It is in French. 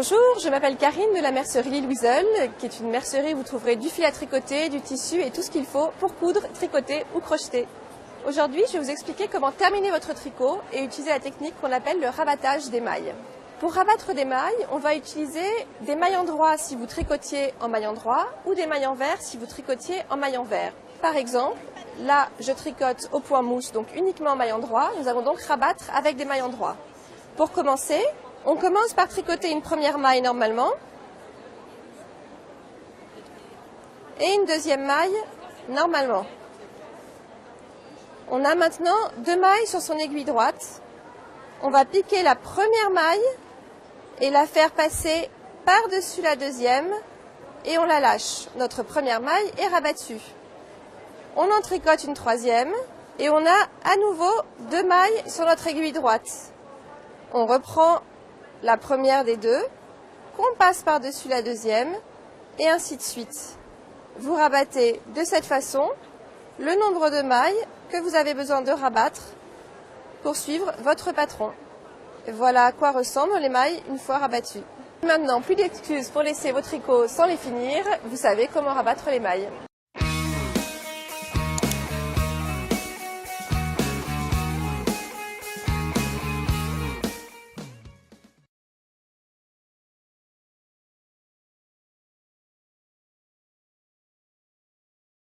Bonjour, je m'appelle Karine de la mercerie Louiseul, qui est une mercerie où vous trouverez du fil à tricoter, du tissu et tout ce qu'il faut pour coudre, tricoter ou crocheter. Aujourd'hui, je vais vous expliquer comment terminer votre tricot et utiliser la technique qu'on appelle le rabattage des mailles. Pour rabattre des mailles, on va utiliser des mailles endroits si vous tricotiez en maille endroit ou des mailles envers si vous tricotiez en maille envers. Par exemple, là, je tricote au point mousse, donc uniquement en maille endroit. Nous allons donc rabattre avec des mailles endroits. Pour commencer, on commence par tricoter une première maille normalement et une deuxième maille normalement. On a maintenant deux mailles sur son aiguille droite. On va piquer la première maille et la faire passer par-dessus la deuxième et on la lâche. Notre première maille est rabattue. On en tricote une troisième et on a à nouveau deux mailles sur notre aiguille droite. On reprend la première des deux, qu'on passe par-dessus la deuxième et ainsi de suite. Vous rabattez de cette façon le nombre de mailles que vous avez besoin de rabattre pour suivre votre patron. Voilà à quoi ressemblent les mailles une fois rabattues. Maintenant, plus d'excuses pour laisser vos tricots sans les finir, vous savez comment rabattre les mailles.